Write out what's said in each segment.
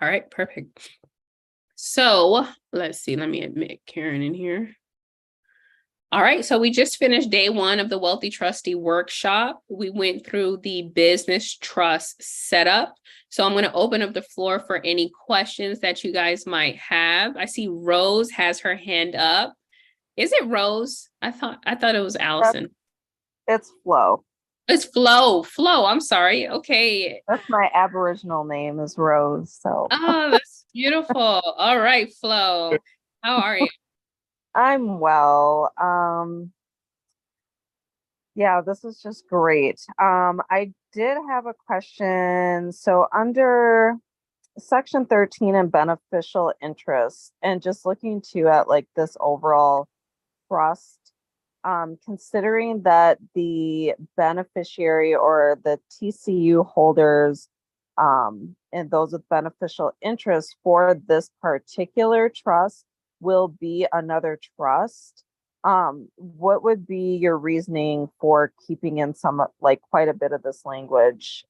All right, perfect. So let's see, let me admit Karen in here. All right, so we just finished day one of the Wealthy Trustee workshop. We went through the business trust setup. So I'm going to open up the floor for any questions that you guys might have. I see Rose has her hand up. Is it Rose? I thought it was Allison. It's Flo. It's Flo. Flo, I'm sorry. Okay. That's my Aboriginal name is Rose. So Oh, that's beautiful. All right, Flo. How are you? I'm well. Yeah, this is just great. I did have a question. So under Section 13 and beneficial interest, and just looking to at like this overall trust, considering that the beneficiary or the TCU holders and those with beneficial interest for this particular trust will be another trust. What would be your reasoning for keeping in some like quite a bit of this language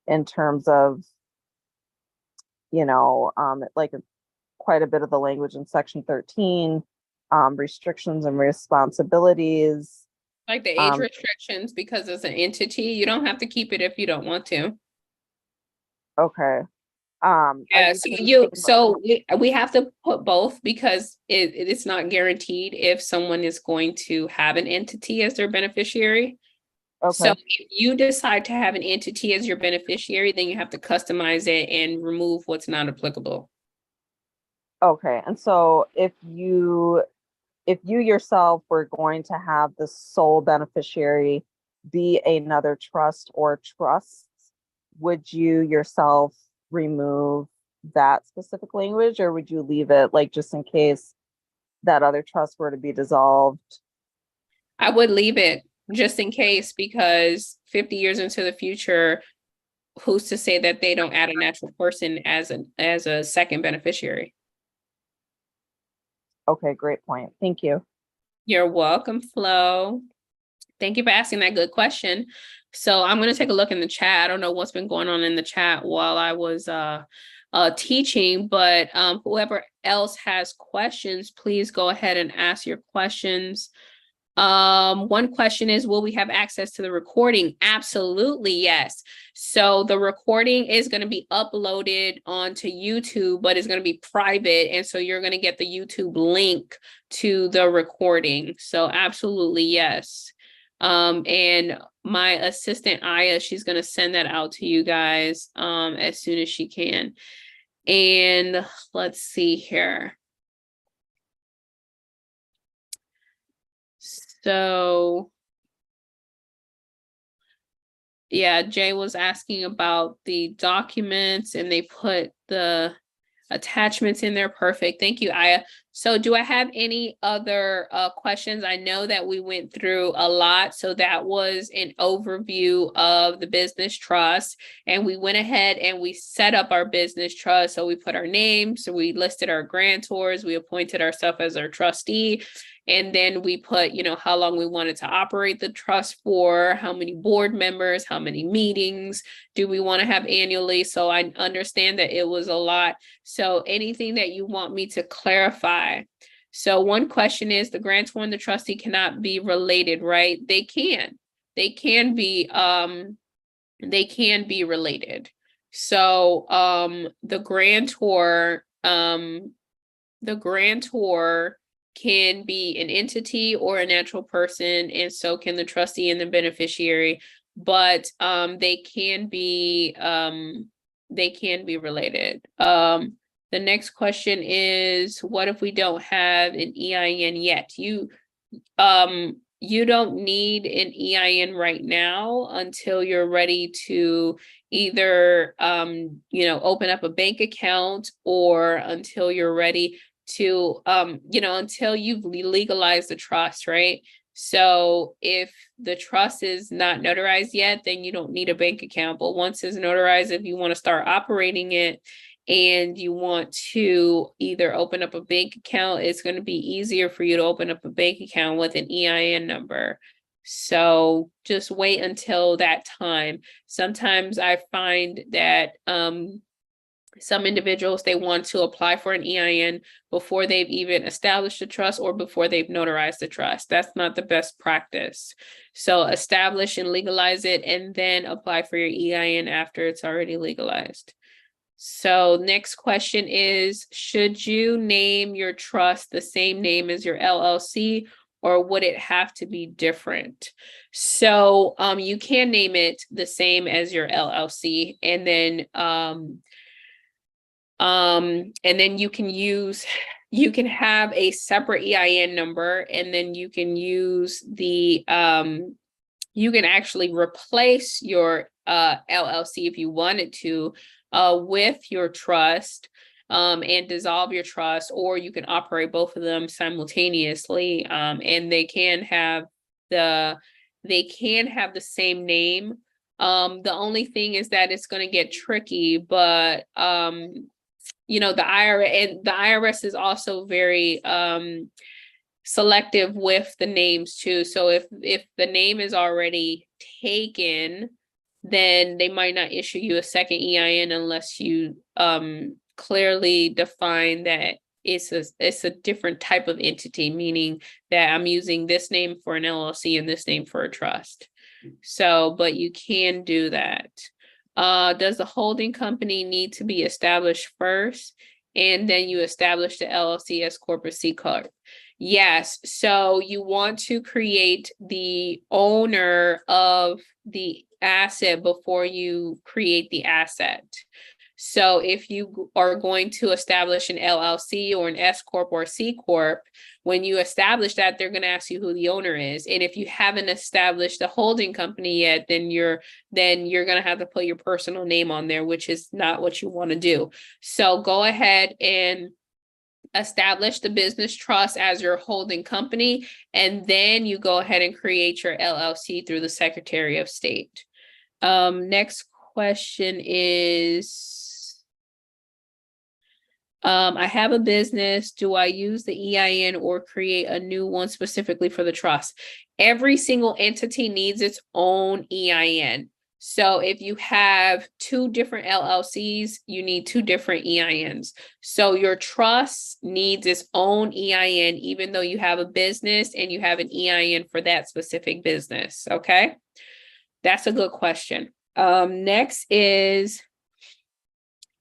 in terms of, like quite a bit of the language in Section 13, restrictions and responsibilities. Like the age restrictions, because it's an entity, you don't have to keep it if you don't want to. Okay. Yeah, so we have to put both because it's not guaranteed if someone is going to have an entity as their beneficiary. So Okay. if you decide to have an entity as your beneficiary, then you have to customize it and remove what's not applicable. Okay. And so if you yourself were going to have the sole beneficiary be another trust or trusts, would you yourself remove that specific language, or would you leave it like just in case that other trust were to be dissolved? I would leave it just in case, because 50 years into the future, who's to say that they don't add a natural person as a second beneficiary? Okay, great point. Thank you. You're welcome, Flo. Thank you for asking that good question. So I'm going to take a look in the chat. I don't know what's been going on in the chat while I was teaching, but whoever else has questions, please go ahead and ask your questions. One question is, will we have access to the recording? Absolutely, yes. So the recording is going to be uploaded onto YouTube, but it's going to be private. And so you're going to get the YouTube link to the recording. So absolutely, yes. And my assistant Aya, she's going to send that out to you guys as soon as she can. And let's see here. So yeah, Jay was asking about the documents and they put the attachments in there. Perfect. Thank you, Aya. So do I have any other questions? I know that we went through a lot. So that was an overview of the business trust. And we went ahead and we set up our business trust. So we put our names, so we listed our grantors, we appointed ourselves as our trustee. And then we put, how long we wanted to operate the trust for, how many board members, how many meetings do we want to have annually. So I understand that it was a lot. So anything that you want me to clarify. So one question is, the grantor and the trustee cannot be related, right? They can be related. So the grantor can be an entity or a natural person, and so can the trustee and the beneficiary, but they can be related. The next question is, what if we don't have an EIN yet? You don't need an EIN right now until you're ready to either open up a bank account, or until you're ready to until you've legalized the trust, right? So if the trust is not notarized yet, then you don't need a bank account. But once it's notarized, if you want to start operating it and you want to either open up a bank account, it's going to be easier for you to open up a bank account with an EIN number. So just wait until that time. Sometimes I find that Some individuals, they want to apply for an EIN before they've even established a trust or before they've notarized the trust. That's not the best practice. So establish and legalize it and then apply for your EIN after it's already legalized. So next question is, should you name your trust the same name as your LLC, or would it have to be different? So you can name it the same as your LLC, and then you can have a separate EIN number, and then you can use the you can actually replace your LLC if you wanted to with your trust, and dissolve your trust, or you can operate both of them simultaneously, and they can have the same name. The only thing is that it's going to get tricky, but you know, the IRS is also very selective with the names too. So if the name is already taken, then they might not issue you a second EIN unless you clearly define that it's a different type of entity, meaning that I'm using this name for an LLC and this name for a trust. So, but you can do that. Does the holding company need to be established first, and then you establish the LLC as corporate C corp? Yes. So you want to create the owner of the asset before you create the asset. So if you are going to establish an LLC or an S corp or C corp, when you establish that, they're going to ask you who the owner is. And if you haven't established a holding company yet, then you're going to have to put your personal name on there, which is not what you want to do. So go ahead and establish the business trust as your holding company, and then you go ahead and create your LLC through the Secretary of State. Next question is, I have a business. Do I use the EIN or create a new one specifically for the trust? Every single entity needs its own EIN. So if you have two different LLCs, you need two different EINs. So your trust needs its own EIN, even though you have a business and you have an EIN for that specific business. Okay, that's a good question. Next is,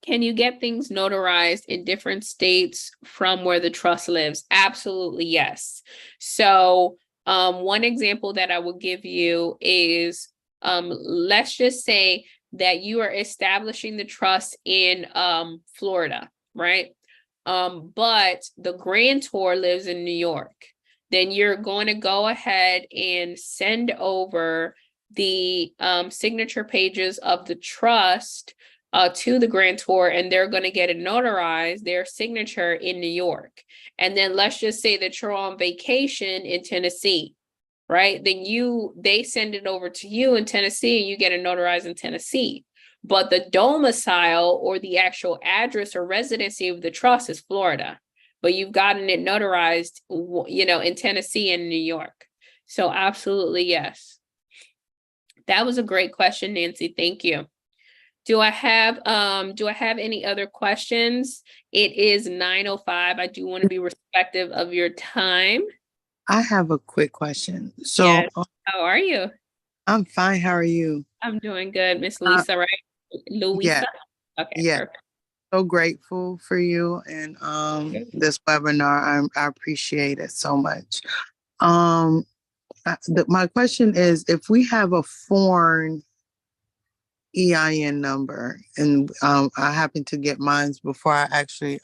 can you get things notarized in different states from where the trust lives? Absolutely, yes. So one example that I will give you is, let's just say that you are establishing the trust in Florida, right? But the grantor lives in New York. Then you're going to go ahead and send over the signature pages of the trust to the grantor, and they're going to get it notarized, their signature in New York. And then let's just say that you're on vacation in Tennessee, right? Then they send it over to you in Tennessee and you get it notarized in Tennessee. But the domicile or the actual address or residency of the trust is Florida, but you've gotten it notarized, you know, in Tennessee and New York. So absolutely, yes. That was a great question, Nancy. Thank you. Do I have any other questions? It is 9:05. I do want to be respectful of your time. I have a quick question. So, Yes. How are you? I'm fine. How are you? I'm doing good, Miss Lisa, right? Yeah, Louisa? Okay, yeah. perfect. So grateful for you and this webinar. I appreciate it so much. My question is, if we have a foreign EIN number, and I happened to get mine before I actually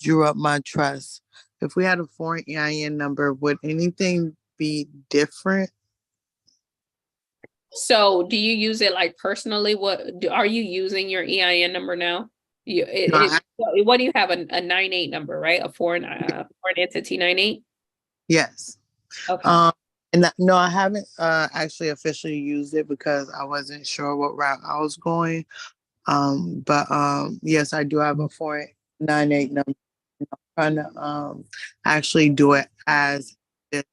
drew up my trust. If we had a foreign EIN number, would anything be different? So do you use it like personally? Are you using your EIN number now? No, What do you have? A 98 number, right? A foreign entity 98? yes. Okay. No, I haven't actually officially used it because I wasn't sure what route I was going. But yes, I do have a 498 number. I'm trying to actually do it as this,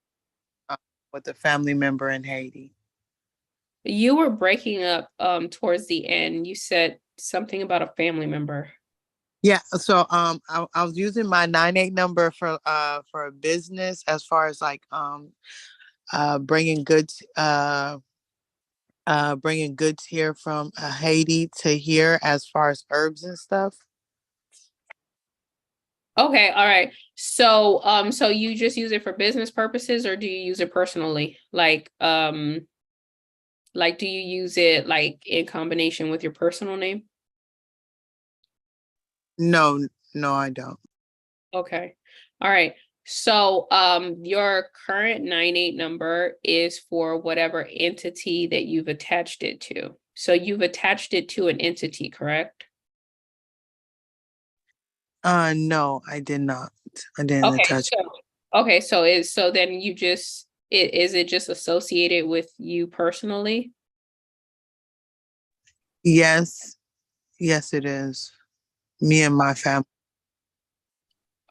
with a family member in Haiti. You were breaking up towards the end. You said something about a family member. Yeah, so I was using my 98 number for a business as far as like bringing goods bringing goods here from Haiti to here as far as herbs and stuff. Okay, all right. So, so you just use it for business purposes, or do you use it personally? Like, do you use it like in combination with your personal name? No, no, I don't. Okay. All right. So, your current 98 number is for whatever entity that you've attached it to. So you've attached it to an entity, correct? No, I did not. I didn't Okay, touch. so then you just is it just associated with you personally? Yes, yes, it is. Me and my family.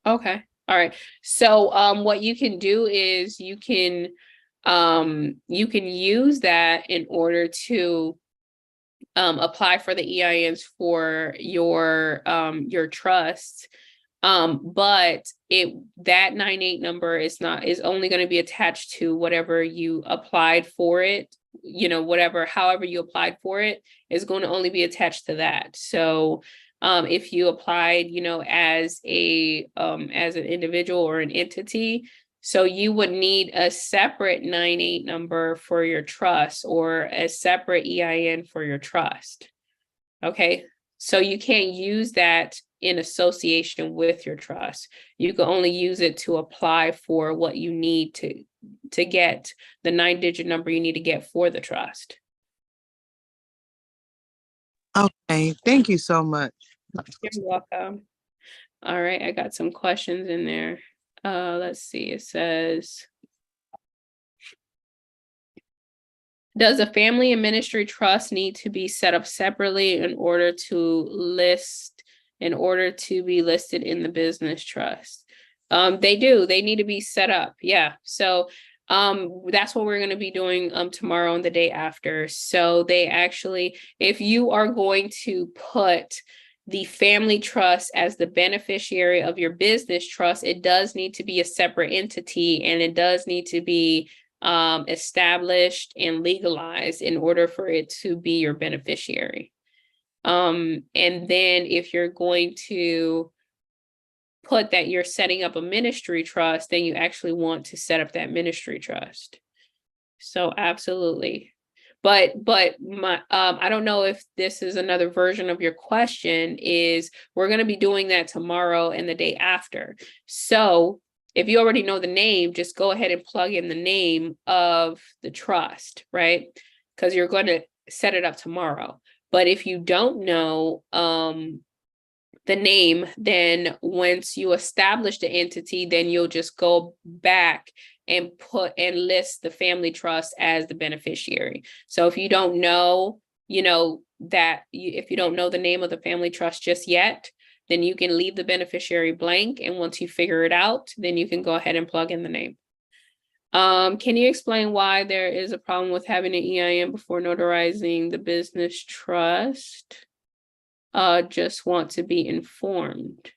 Okay. All right. So what you can do is you can use that in order to apply for the EINs for your trust. But that 98 number is only going to be attached to whatever you applied for it, however you applied for it is going to only be attached to that. So if you applied, as as an individual or an entity, so you would need a separate 98 number for your trust or a separate EIN for your trust. Okay, so you can't use that in association with your trust. You can only use it to apply for what you need to get the 9-digit number you need to get for the trust. Okay, thank you so much. You're welcome. All right, I got some questions in there. Let's see, it says, does a family and ministry trust need to be set up separately in order to be listed in the business trust? They do. They need to be set up. Yeah. So that's what we're going to be doing tomorrow and the day after. So they actually, if you are going to put the family trust as the beneficiary of your business trust, it does need to be a separate entity, and it does need to be established and legalized in order for it to be your beneficiary. And then if you're going to put that you're setting up a ministry trust, then you actually want to set up that ministry trust. So absolutely. But my I don't know if this is another version of your question. Is we're going to be doing that tomorrow and the day after. So if you already know the name, just go ahead and plug in the name of the trust, right? Because you're going to set it up tomorrow. But if you don't know the name, then once you establish the entity, then you'll just go back and list the family trust as the beneficiary. So if you don't know, if you don't know the name of the family trust just yet, then you can leave the beneficiary blank. And once you figure it out, then you can go ahead and plug in the name. Can you explain why there is a problem with having an EIN before notarizing the business trust? Just want to be informed.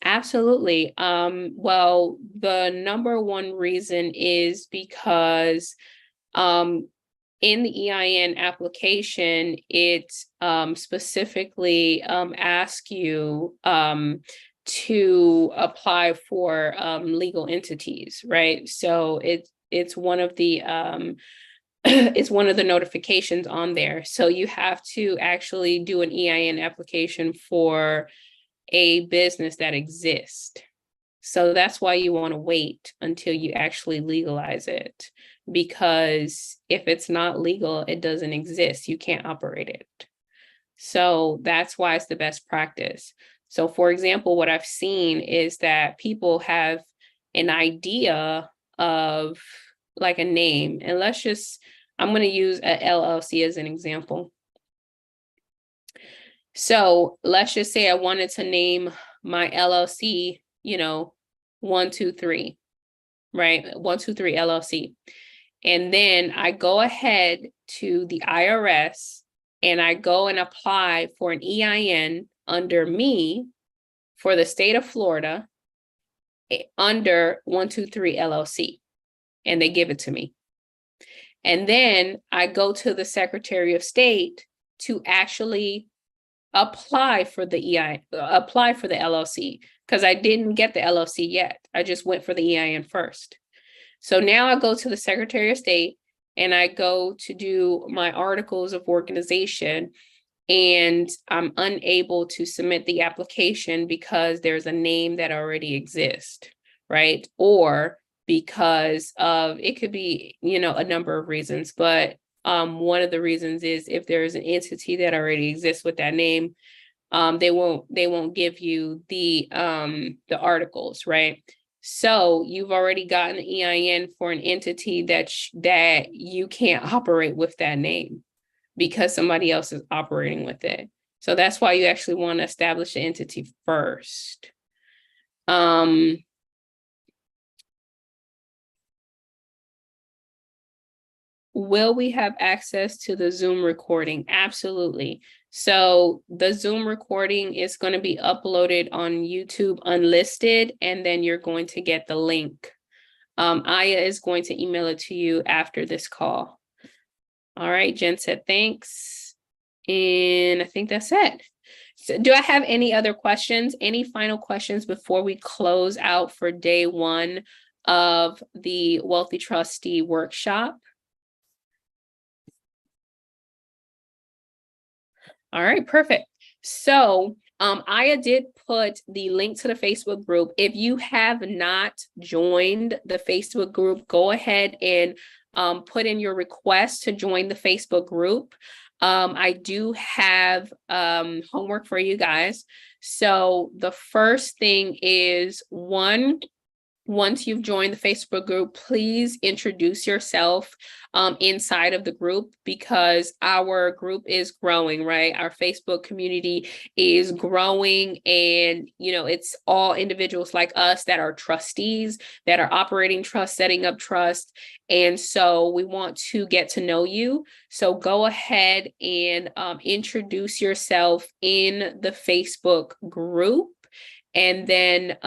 Absolutely. Well, the number one reason is because in the EIN application, it specifically asks you to apply for legal entities, right? So it's one of the it's one of the notifications on there. So you have to actually do an EIN application for a business that exists. So that's why you want to wait until you actually legalize it. Because if it's not legal, it doesn't exist. You can't operate it. So that's why it's the best practice. So for example, what I've seen is that people have an idea of like a name, and I'm going to use a LLC as an example. So let's just say I wanted to name my LLC, 123, right? 123 LLC. And then I go ahead to the IRS and I go and apply for an EIN under me for the state of Florida under 123 LLC, and they give it to me. And then I go to the Secretary of State to actually apply for the apply for the LLC, because I didn't get the LLC yet. I just went for the EIN first. So now I go to the Secretary of State and I go to do my articles of organization, and I'm unable to submit the application because there's a name that already exists, right? Or because of, it could be, you know, a number of reasons, but one of the reasons is if there's an entity that already exists with that name, they won't give you the articles, right? So you've already gotten an EIN for an entity that you can't operate with that name because somebody else is operating with it. So that's why you actually want to establish the entity first. Will we have access to the Zoom recording? Absolutely. So the Zoom recording is going to be uploaded on YouTube unlisted, and then you're going to get the link. Aya is going to email it to you after this call. All right, Jen said thanks. And I think that's it. So do I have any other questions? Any final questions before we close out for day one of the Wealthy Trustee workshop? All right, perfect. So Aya did put the link to the Facebook group. If you have not joined the Facebook group, go ahead and put in your request to join the Facebook group. I do have homework for you guys. So the first thing is, once you've joined the Facebook group, please introduce yourself inside of the group, because our group is growing, right? Our Facebook community is growing, and you know, it's all individuals like us that are trustees, that are operating trust, setting up trust. And so we want to get to know you. So go ahead and introduce yourself in the Facebook group, and then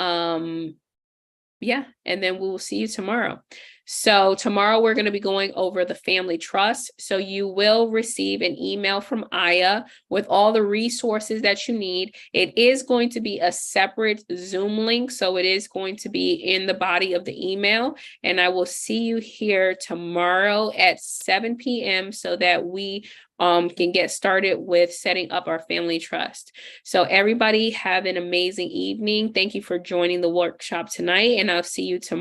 yeah, and then we will see you tomorrow. So tomorrow we're going to be going over the family trust. So you will receive an email from Aya with all the resources that you need. It is going to be a separate Zoom link, so it is going to be in the body of the email. And I will see you here tomorrow at 7 p.m. so that we can get started with setting up our family trust. So everybody have an amazing evening. Thank you for joining the workshop tonight, and I'll see you tomorrow.